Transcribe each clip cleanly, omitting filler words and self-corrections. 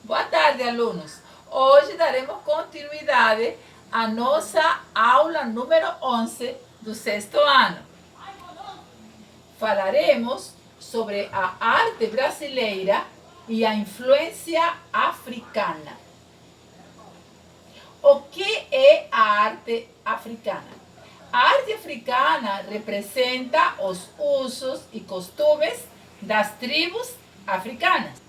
Boa tarde, alunos. Hoje daremos continuidade à nossa aula número 11 do sexto ano. Falaremos sobre a arte brasileira e a influência africana. O que é a arte africana? A arte africana representa os usos e costumes das tribos africanas.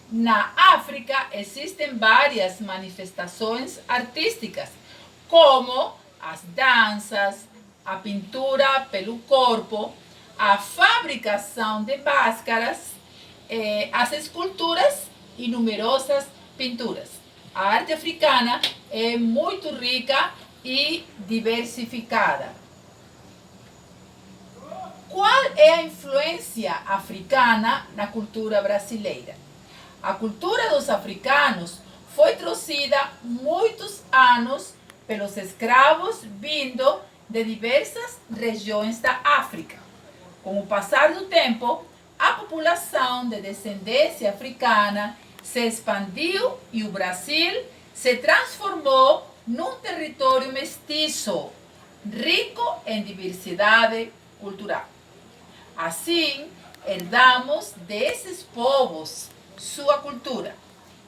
Na África existem várias manifestações artísticas, como as danças, a pintura pelo corpo, a fabricação de máscaras, as esculturas e numerosas pinturas. A arte africana é muito rica e diversificada. Qual é a influência africana na cultura brasileira? A cultura dos africanos foi trazida muitos anos pelos escravos vindo de diversas regiões da África. Com o passar do tempo, a população de descendência africana se expandiu e o Brasil se transformou num território mestiço, rico em diversidade cultural. Assim, herdamos desses povos sua cultura,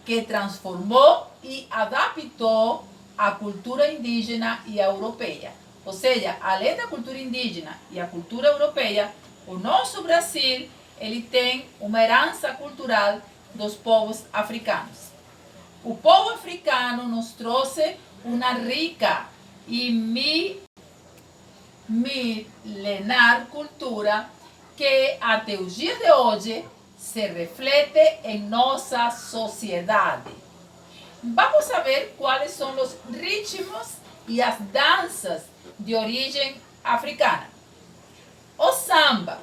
que transformou e adaptou a cultura indígena e a europeia. Ou seja, além da cultura indígena e a cultura europeia, o nosso Brasil ele tem uma herança cultural dos povos africanos. O povo africano nos trouxe uma rica e milenar cultura que até os dias de hoje se reflete em nossa sociedade. Vamos saber quais são os ritmos e as danças de origem africana. O samba.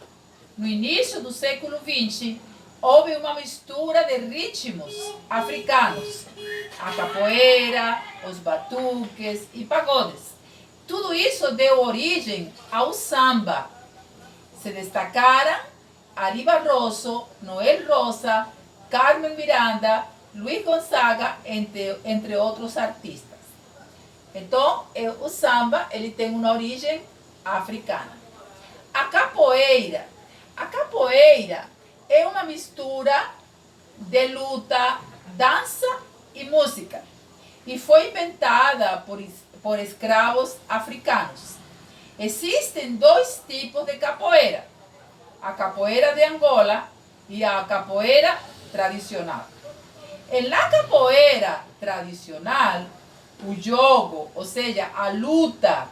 No início do século XX, houve uma mistura de ritmos africanos. A capoeira, os batuques e pagodes. Tudo isso deu origem ao samba. Se destacaram Ari Barroso, Noel Rosa, Carmen Miranda, Luiz Gonzaga, entre outros artistas. Então, o samba ele tem uma origem africana. A capoeira é uma mistura de luta, dança e música. E foi inventada por escravos africanos. Existem dois tipos de capoeira. A capoeira de Angola e a capoeira tradicional. Na capoeira tradicional, o jogo, ou seja, a luta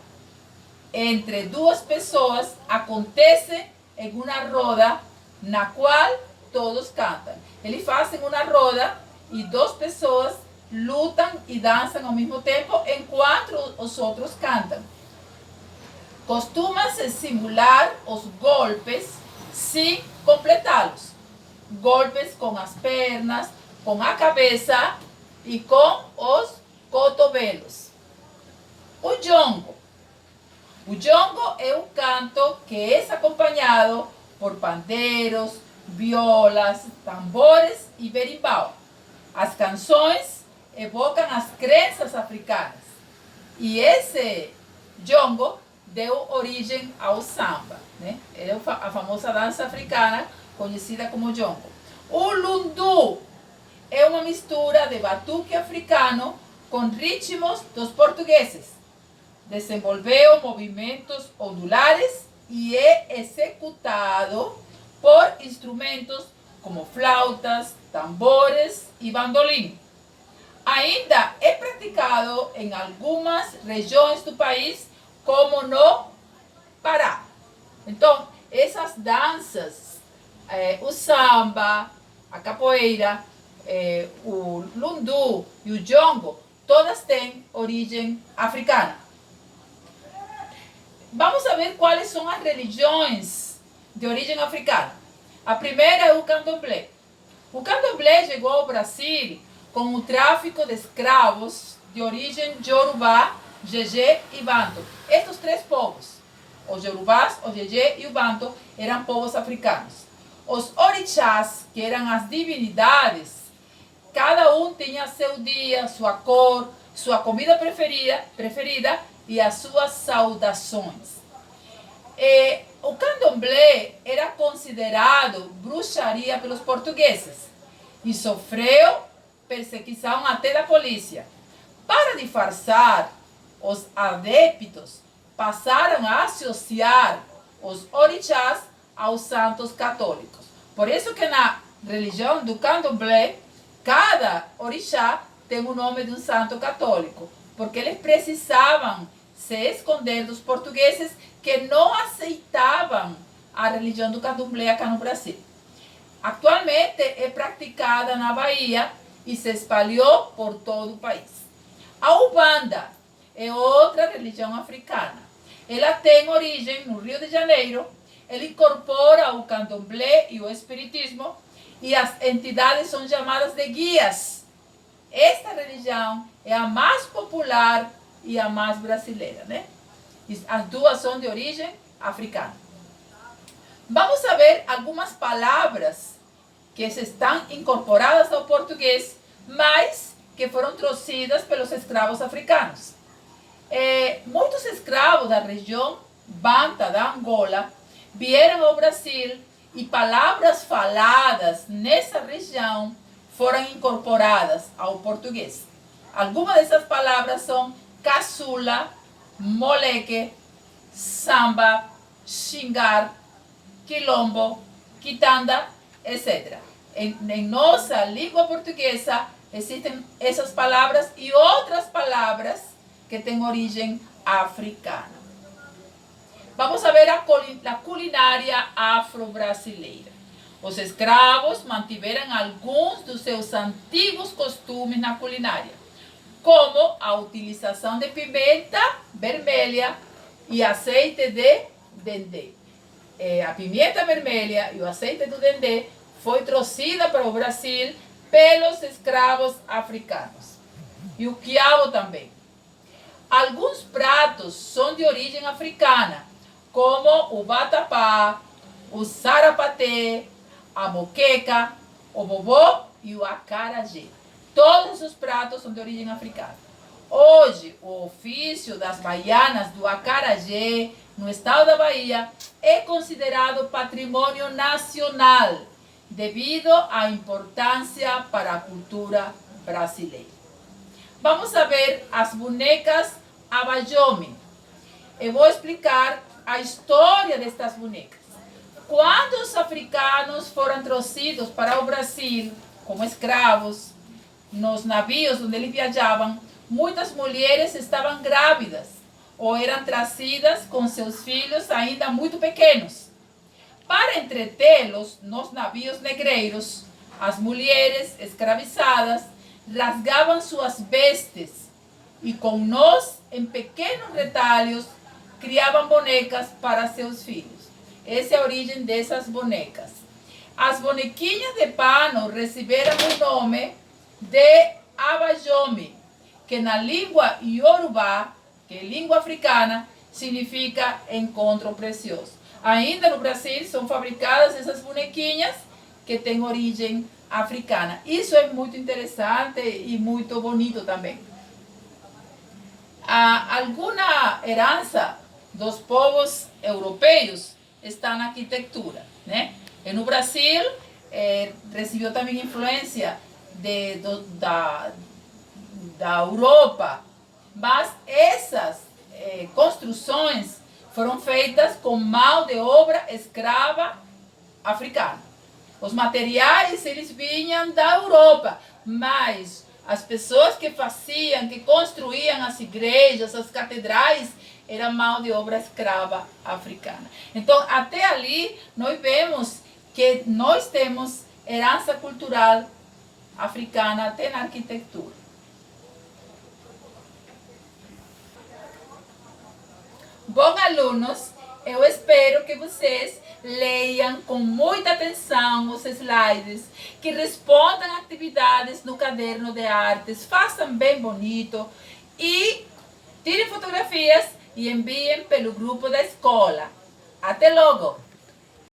entre duas pessoas acontece em uma roda na qual todos cantam. Eles fazem uma roda e duas pessoas lutam e dançam ao mesmo tempo enquanto os outros cantam. Costuma-se simular os golpes sem completá-los. Golpes com as pernas, com a cabeça e com os cotovelos. O jongo. O jongo é um canto que é acompanhado por pandeiros, violas, tambores e berimbau. As canções evocam as crenças africanas. E esse jongo deu origem ao samba, né? É a famosa dança africana conhecida como jongo. O lundu é uma mistura de batuque africano com ritmos dos portugueses. Desenvolveu movimentos ondulares e é executado por instrumentos como flautas, tambores e bandolim. Ainda é praticado em algumas regiões do país, como no Pará. Então, essas danças, o samba, a capoeira, o lundu e o jongo, todas têm origem africana. Vamos saber quais são as religiões de origem africana. A primeira é o candomblé. O candomblé chegou ao Brasil com o tráfico de escravos de origem Yorubá, Jeje e Banto. Estes três povos, os Yorubás, o Jeje e o Banto, eram povos africanos. Os orixás, que eram as divindades Cada um tinha seu dia, sua cor, sua comida preferida e as suas saudações. O candomblé era considerado bruxaria pelos portugueses e sofreu perseguição até da polícia. Para disfarçar, os adeptos passaram a associar os orixás aos santos católicos. Por isso que na religião do candomblé, cada orixá tem o nome de um santo católico, porque eles precisavam se esconder dos portugueses que não aceitavam a religião do candomblé aqui no Brasil. Atualmente é praticada na Bahia e se espalhou por todo o país. A Umbanda é outra religião africana. Ela tem origem no Rio de Janeiro. Ela incorpora o candomblé e o espiritismo e as entidades são chamadas de guias. Esta religião é a mais popular e a mais brasileira, né? As duas são de origem africana. Vamos saber algumas palavras que estão incorporadas ao português, mas que foram trouxidas pelos escravos africanos. Muitos escravos da região Banta da Angola vieram ao Brasil e palavras faladas nessa região foram incorporadas ao português. Algumas dessas palavras são caçula, moleque, samba, xingar, quilombo, quitanda, etc. Em nossa língua portuguesa existem essas palavras e outras palavras que têm origem africana. Vamos ver a culinária afro-brasileira. Os escravos mantiveram alguns dos seus antigos costumes na culinária, como a utilização de pimenta vermelha e azeite de dendê. A pimenta vermelha e o azeite do dendê foi trazida para o Brasil pelos escravos africanos. E o quiabo também. Alguns pratos são de origem africana, como o vatapá, o sarapaté, a moqueca, o bobó e o acarajé. Todos os pratos são de origem africana. Hoje, o ofício das baianas do acarajé, no estado da Bahia, é considerado patrimônio nacional, devido à importância para a cultura brasileira. Vamos ver as bonecas Abayomi. Eu vou explicar a história destas bonecas. Quando os africanos foram trazidos para o Brasil como escravos, nos navios onde eles viajavam, muitas mulheres estavam grávidas ou eram trazidas com seus filhos ainda muito pequenos. Para entretê-los nos navios negreiros, as mulheres escravizadas rasgavam suas vestes e com nós em pequenos retalhos criavam bonecas para seus filhos. Essa é a origem dessas bonecas. As bonequinhas de pano receberam o nome de Abayomi, que na língua Yorubá, que é língua africana, significa encontro precioso. Ainda no Brasil são fabricadas essas bonequinhas que têm origem africana. Isso é muito interessante e muito bonito também. Alguma herança dos povos europeus está na arquitetura, né? E no Brasil recebeu também influência da Europa, mas essas construções foram feitas com mão de obra escrava africana. Os materiais eles vinham da Europa, mas as pessoas que faziam, que construíam as igrejas, as catedrais, era mão de obra escrava africana. Então, até ali, nós vemos que nós temos herança cultural africana até na arquitetura. Bom, alunos, eu espero que vocês leiam com muita atenção os slides, que respondam atividades no caderno de artes, façam bem bonito e tirem fotografias e enviem pelo grupo da escola. Até logo!